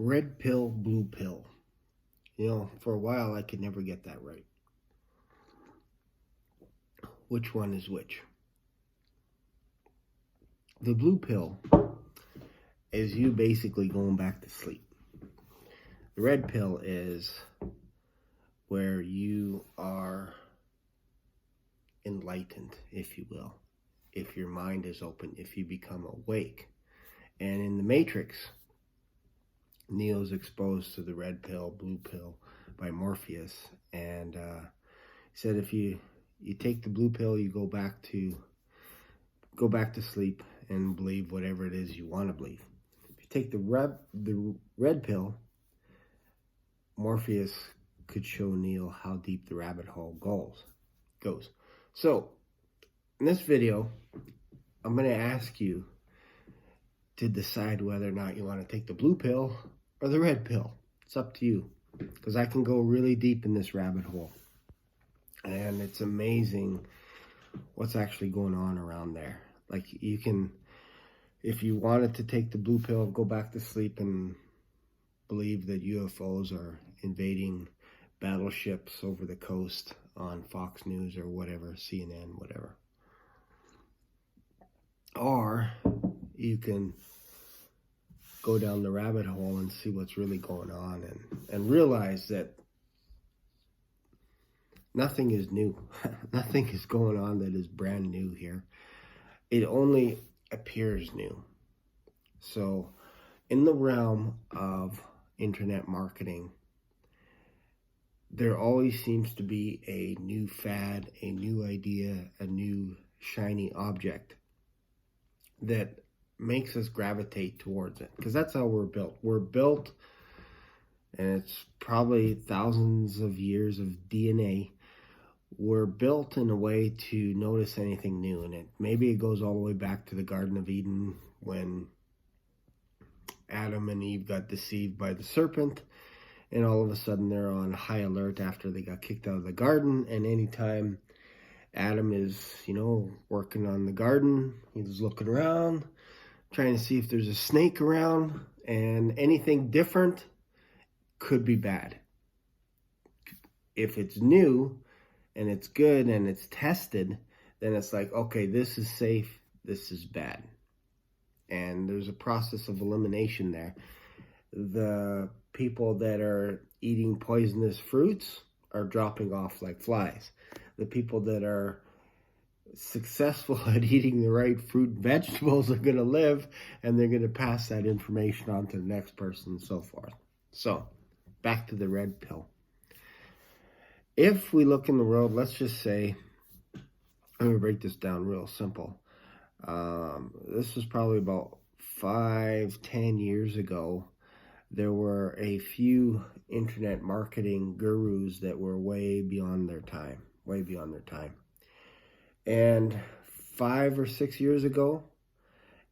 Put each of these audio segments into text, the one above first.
Red pill, blue pill. For a while I could never get that right. Which one is which? The blue pill is you basically going back to sleep. The red pill is where you are enlightened, if you will, if your mind is open, if you become awake. And in the Matrix, Neo's exposed to the red pill, blue pill by Morpheus, and he said if you take the blue pill, you go back to sleep and believe whatever it is you want to believe. If you take the red pill, Morpheus could show Neo how deep the rabbit hole goes. So in this video, I'm going to ask you to decide whether or not you want to take the blue pill or the red pill. It's up to you, because I can go really deep in this rabbit hole, and it's amazing what's actually going on around there. Like, you can, if you wanted to take the blue pill, go back to sleep and believe that UFOs are invading battleships over the coast on Fox News or whatever, CNN, whatever. Or you can go down the rabbit hole and see what's really going on, and realize that nothing is new. Nothing is going on that is brand new here. It only appears new. So in the realm of internet marketing, there always seems to be a new fad, a new idea, a new shiny object that makes us gravitate towards it, because that's how we're built. We're built, and it's probably thousands of years of DNA. We're built in a way to notice anything new in it. Maybe it goes all the way back to the Garden of Eden, when Adam and Eve got deceived by the serpent, and all of a sudden they're on high alert after they got kicked out of the garden. And anytime Adam is, working on the garden, he's looking around, trying to see if there's a snake around, and anything different could be bad. If it's new and it's good and it's tested, then it's like, okay, this is safe, this is bad. And there's a process of elimination there. The people that are eating poisonous fruits are dropping off like flies. The people that are successful at eating the right fruit and vegetables are going to live, and they're going to pass that information on to the next person, and so forth. So back to the red pill. If we look in the world, let's just say, I'm going to break this down real simple. This was probably about 5-10 years ago. There were a few internet marketing gurus that were way beyond their time. And 5 or 6 years ago,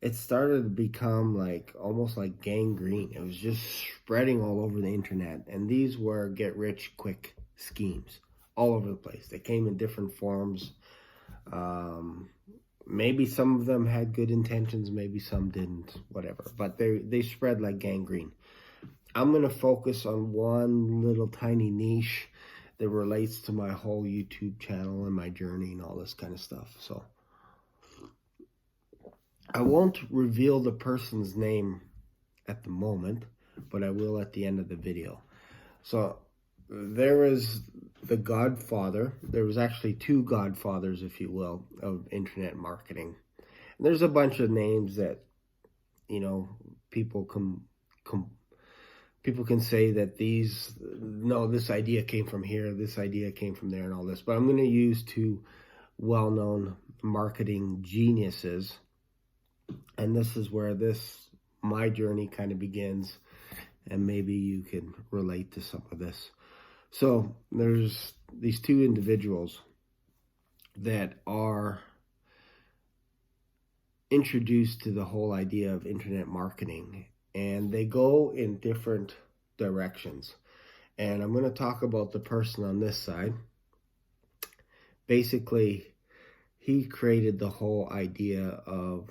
it started to become almost like gangrene. It was just spreading all over the internet. And these were get-rich-quick schemes all over the place. They came in different forms. Maybe some of them had good intentions, maybe some didn't, whatever. But they spread like gangrene. I'm going to focus on one little tiny niche that relates to my whole YouTube channel and my journey and all this kind of stuff. So I won't reveal the person's name at the moment, but I will at the end of the video. So there is the godfather. There was actually 2 godfathers, if you will, of internet marketing. And there's a bunch of names that, people can say that this idea came from here, this idea came from there, and all this. But I'm going to use 2 well-known marketing geniuses. And this is where my journey kind of begins. And maybe you can relate to some of this. So there's these 2 individuals that are introduced to the whole idea of internet marketing, and they go in different directions. And I'm going to talk about the person on this side. Basically, he created the whole idea of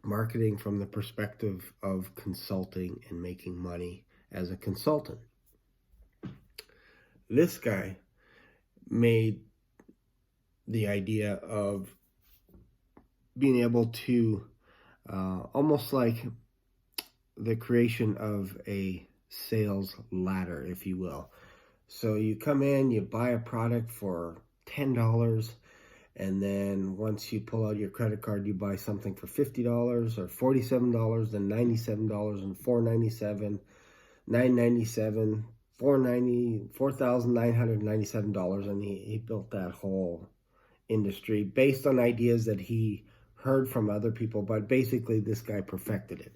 marketing from the perspective of consulting and making money as a consultant. This guy made the idea of being able to almost like the creation of a sales ladder, if you will. So you come in, you buy a product for $10, and then once you pull out your credit card, you buy something for $50 or $47, then $97 and $497, $997, $4,997, and he built that whole industry based on ideas that he heard from other people, but basically this guy perfected it.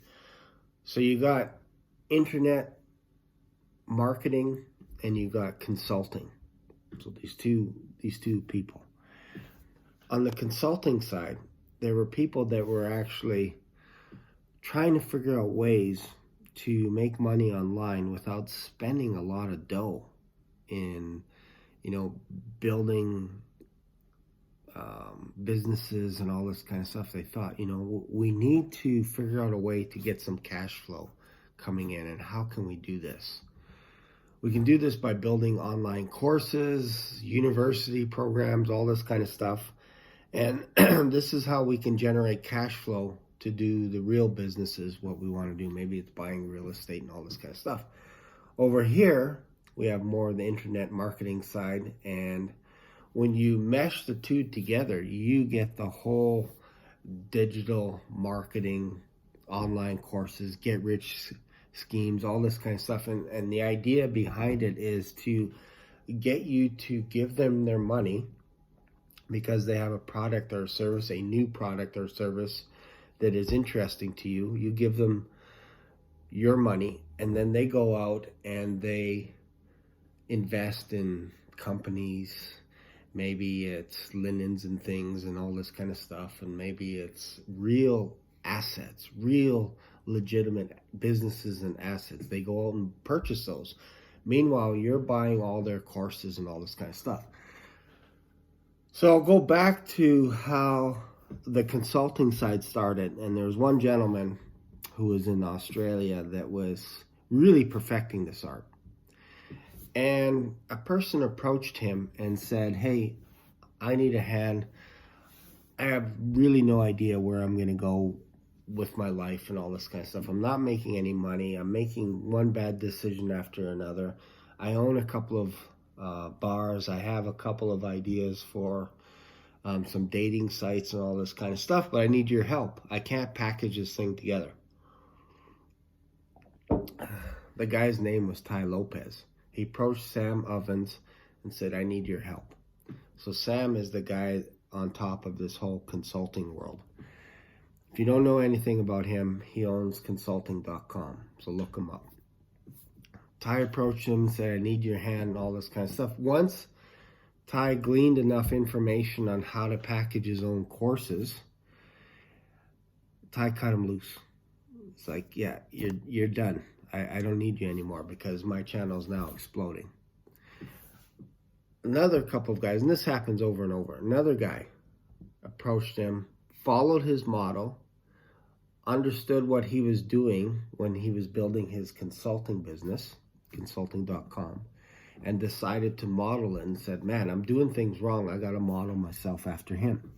So you got internet marketing and you got consulting. So these two people. On the consulting side, there were people that were actually trying to figure out ways to make money online without spending a lot of dough in, building businesses and all this kind of stuff. They thought, we need to figure out a way to get some cash flow coming in, and how can we do this? We can do this by building online courses, university programs, all this kind of stuff. And this is how we can generate cash flow to do the real businesses, what we want to do. Maybe it's buying real estate and all this kind of stuff. Over here, we have more of the internet marketing side. And when you mesh the two together, you get the whole digital marketing, online courses, get rich schemes, all this kind of stuff. And the idea behind it is to get you to give them their money because they have a product or a service, a new product or service that is interesting to you. You give them your money, and then they go out and they invest in companies. Maybe it's linens and things and all this kind of stuff, and maybe it's real assets, real legitimate businesses and assets. They go out and purchase those. Meanwhile, you're buying all their courses and all this kind of stuff. So I'll go back to how the consulting side started. And there was one gentleman who was in Australia that was really perfecting this art. And a person approached him and said, "Hey, I need a hand. I have really no idea where I'm going to go with my life and all this kind of stuff. I'm not making any money. I'm making one bad decision after another. I own a couple of bars. I have a couple of ideas for some dating sites and all this kind of stuff, but I need your help. I can't package this thing together." The guy's name was Ty Lopez. He approached Sam Ovens and said, "I need your help." So Sam is the guy on top of this whole consulting world. If you don't know anything about him, he owns consulting.com, so look him up. Ty approached him and said, "I need your hand," and all this kind of stuff. Once Ty gleaned enough information on how to package his own courses, Ty cut him loose. It's like, "Yeah, you're done. I don't need you anymore because my channel is now exploding." Another couple of guys, and this happens over and over, another guy approached him, followed his model, understood what he was doing when he was building his consulting business, consulting.com, and decided to model it and said, "Man, I'm doing things wrong. I got to model myself after him."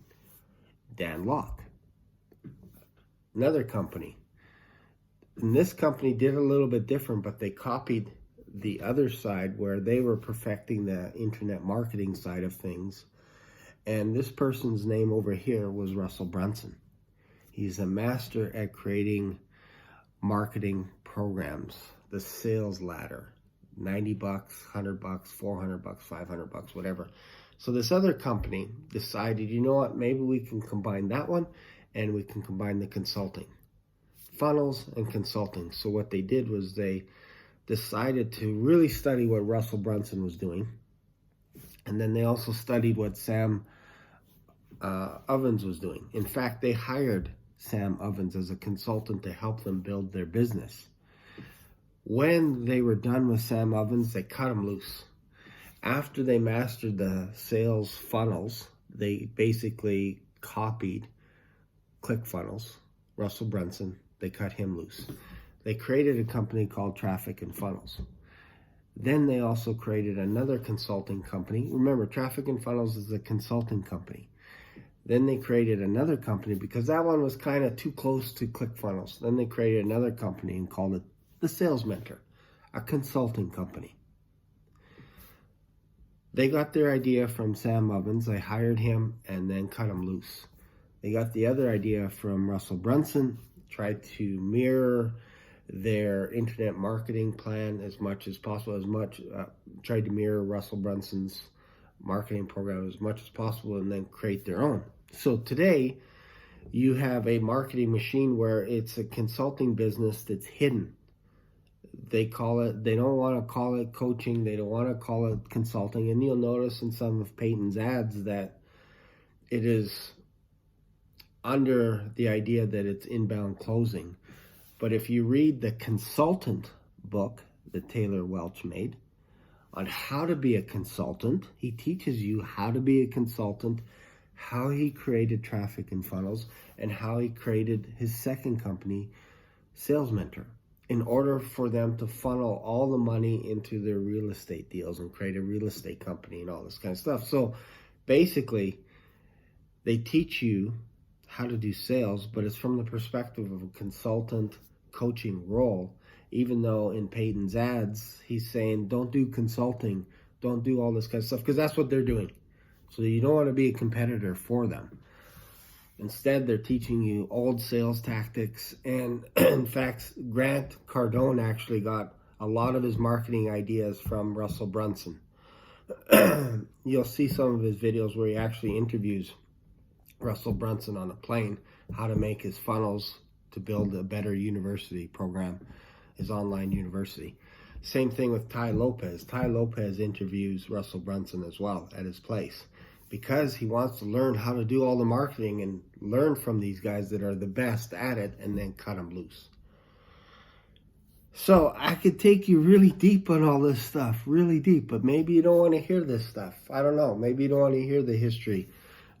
Dan Locke. Another company. And this company did a little bit different, but they copied the other side where they were perfecting the internet marketing side of things. And this person's name over here was Russell Brunson. He's a master at creating marketing programs, the sales ladder, $90, $100, $400, $500, whatever. So this other company decided, you know what, maybe we can combine that one and we can combine the consulting, funnels and consulting. So what they did was they decided to really study what Russell Brunson was doing. And then they also studied what Sam Ovens was doing. In fact, they hired Sam Ovens as a consultant to help them build their business. When they were done with Sam Ovens, they cut him loose. After they mastered the sales funnels, they basically copied ClickFunnels Russell Brunson. They cut him loose. They created a company called Traffic and Funnels. Then they also created another consulting company. Remember, Traffic and Funnels is a consulting company. Then they created another company because that one was kind of too close to ClickFunnels. Then they created another company and called it the Sales Mentor, a consulting company. They got their idea from Sam Ovens. They hired him and then cut him loose. They got the other idea from Russell Brunson, tried to mirror their internet marketing plan as much as possible, tried to mirror Russell Brunson's marketing program as much as possible, and then create their own. So today, you have a marketing machine where it's a consulting business that's hidden. They don't want to call it coaching, they don't want to call it consulting, and you'll notice in some of Peyton's ads that it is under the idea that it's inbound closing. But if you read the consultant book that Taylor Welch made on how to be a consultant, he teaches you how to be a consultant, how he created Traffic and Funnels, and how he created his second company, Sales Mentor, in order for them to funnel all the money into their real estate deals and create a real estate company and all this kind of stuff. So basically, they teach you how to do sales, but it's from the perspective of a consultant coaching role, even though in Peyton's ads, he's saying, don't do consulting, don't do all this kind of stuff, because that's what they're doing. So you don't want to be a competitor for them. Instead, they're teaching you old sales tactics. And in fact, Grant Cardone actually got a lot of his marketing ideas from Russell Brunson. You'll see some of his videos where he actually interviews Russell Brunson on a plane, how to make his funnels to build a better university program, his online university. Same thing with Ty Lopez. Ty Lopez interviews Russell Brunson as well at his place because he wants to learn how to do all the marketing and learn from these guys that are the best at it and then cut them loose. So I could take you really deep on all this stuff, really deep, but maybe you don't want to hear this stuff. I don't know. Maybe you don't want to hear the history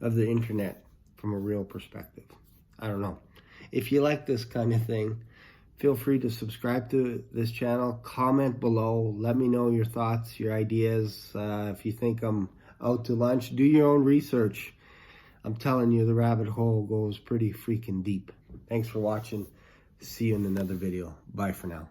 of the internet from a real perspective. I don't know. If you like this kind of thing, feel free to subscribe to this channel, comment below, let me know your thoughts, your ideas. If you think I'm out to lunch, do your own research. I'm telling you, the rabbit hole goes pretty freaking deep. Thanks for watching. See you in another video. Bye for now.